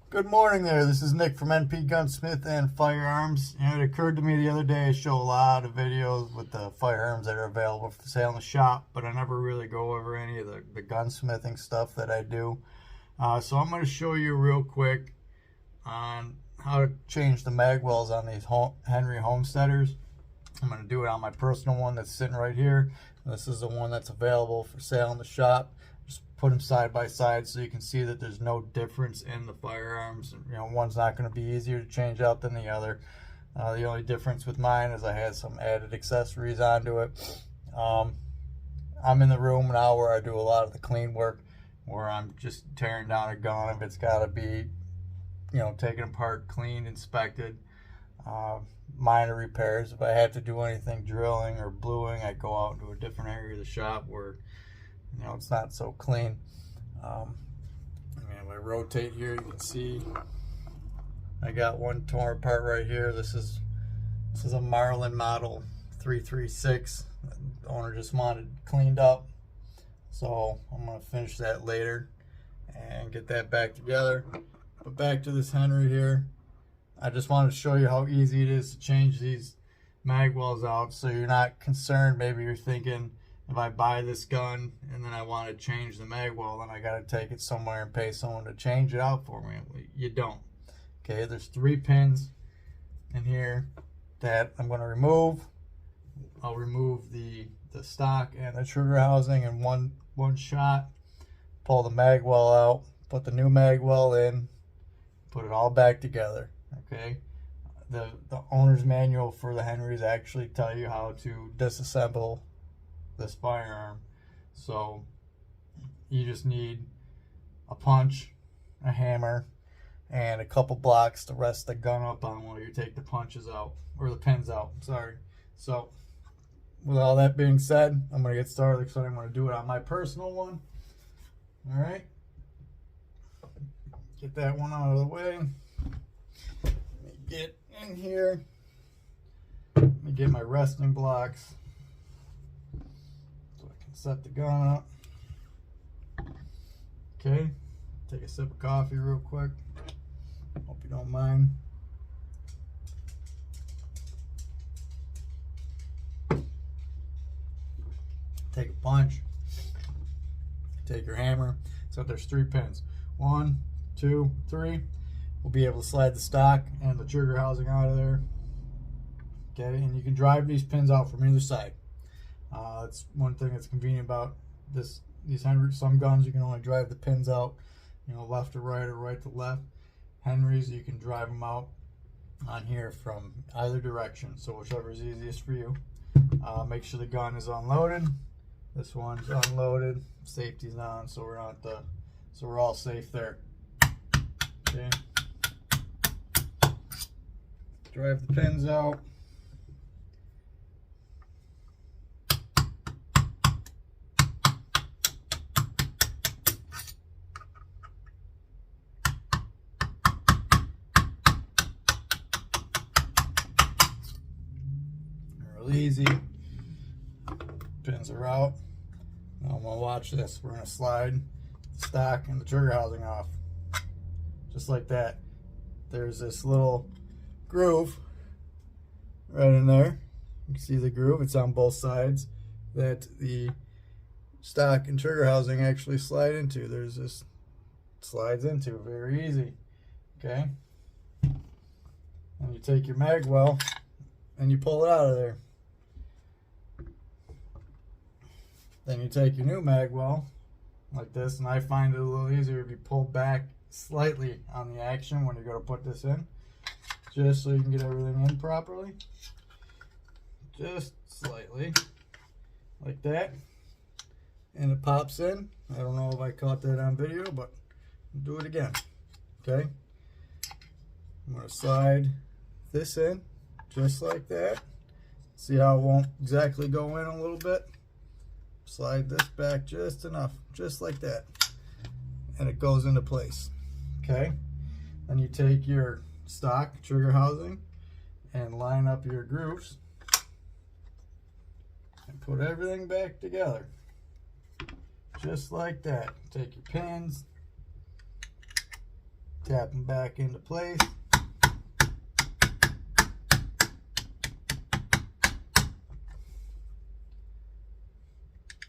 Good morning there. This is Nick from NP Gunsmith and Firearms. It occurred to me the other day I show a lot of videos with the firearms that are available for sale in the shop, but I never really go over any of the gunsmithing stuff that I do. So I'm going to show you real quick on how to change the magwells on these Henry Homesteaders. I'm going to do it on my personal one that's sitting right here. This is the one that's available for sale in the shop. Just put them side by side so you can see that there's no difference in the firearms. One's not going to be easier to change out than the other. The only difference with mine is I had some added accessories onto it. I'm in the room now where I do a lot of the clean work, where I'm just tearing down a gun if it's got to be, taken apart, cleaned, inspected. Minor repairs. If I have to do anything drilling or bluing, I go out to a different area of the shop where it's not so clean. If I rotate here, you can see I got one torn apart right here. This is a Marlin model 336. The owner just wanted cleaned up, so I'm gonna finish that later and get that back together. But back to this Henry here. I just wanted to show you how easy it is to change these magwells out, so you're not concerned. Maybe you're thinking, if I buy this gun and then I want to change the magwell, then I got to take it somewhere and pay someone to change it out for me. You don't. Okay, there's 3 pins in here that I'm going to remove. I'll remove the stock and the trigger housing in one shot. Pull the magwell out, put the new magwell in, put it all back together. Okay, the owner's manual for the Henrys actually tell you how to disassemble this firearm. So you just need a punch, a hammer, and a couple blocks to rest the gun up on while you take the punches out, or the pins out, sorry. So with all that being said, I'm going to get started because I'm going to do it on my personal one. All right, get that one out of the way. Let me get in here. Let me get my resting blocks so I can set the gun up. Okay, take a sip of coffee real quick. Hope you don't mind. Take a punch. Take your hammer. So there's 3 pins. 1, 2, 3. We'll be able to slide the stock and the trigger housing out of there. Okay, and you can drive these pins out from either side. That's one thing that's convenient about these Henrys. Some guns you can only drive the pins out, left to right or right to left. Henrys, you can drive them out on here from either direction, so whichever is easiest for you. Make sure the gun is unloaded. This one's unloaded. Safety's on, so we're all safe there. Okay. Drive the pins out. Real easy. Pins are out. Now I'm gonna watch this. We're gonna slide the stock and the trigger housing off. Just like that. There's this little groove right in there. You can see the groove. It's on both sides that the stock and trigger housing actually slide into. There's this slides into. Very easy. Okay. And you take your magwell and you pull it out of there. Then you take your new magwell like this, and I find it a little easier if you pull back slightly on the action when you go to put this in, just so you can get everything in properly. Just slightly, like that, and it pops in. I don't know if I caught that on video, but I'll do it again. Okay, I'm going to slide this in just like that. See how it won't exactly go in a little bit? Slide this back just enough, just like that, and it goes into place. Okay, then you take your stock trigger housing and line up your grooves and put everything back together just like that. Take your pins, Tap them back into place.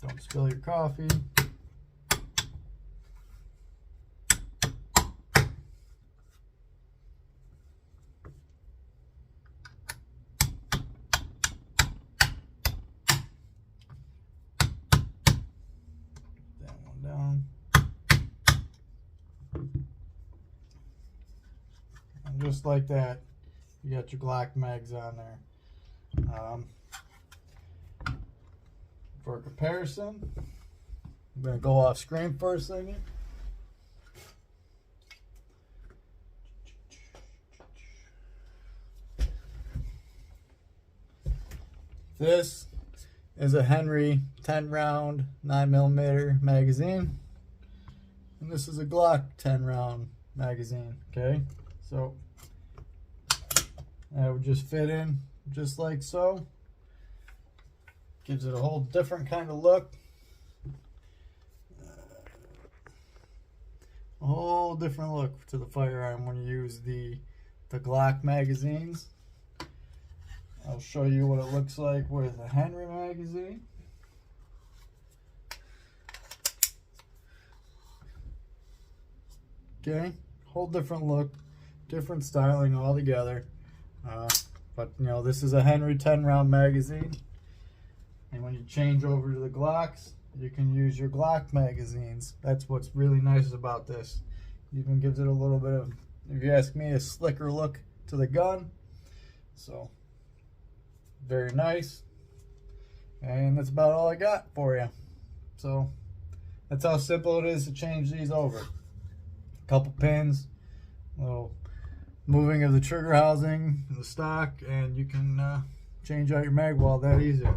Don't spill your coffee. That one down. And just like that, you got your Glock mags on there. For comparison, I'm going to go off screen for a second. This is a Henry 10 round 9mm magazine, and this is a Glock 10 round magazine. Okay, so that would just fit in just like so. Gives it a whole different kind of look. A whole different look to the firearm when you use the Glock magazines. I'll show you what it looks like with a Henry magazine. Okay, whole different look, different styling altogether. But you know, this is a Henry 10 round magazine. And when you change over to the Glocks, you can use your Glock magazines. That's what's really nice about this. Even gives it a little bit of, if you ask me, a slicker look to the gun. So, very nice. And that's about all I got for you. So, that's how simple it is to change these over. A couple pins, a little moving of the trigger housing, the stock, and you can change out your magwell that easy.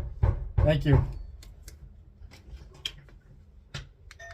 Thank you.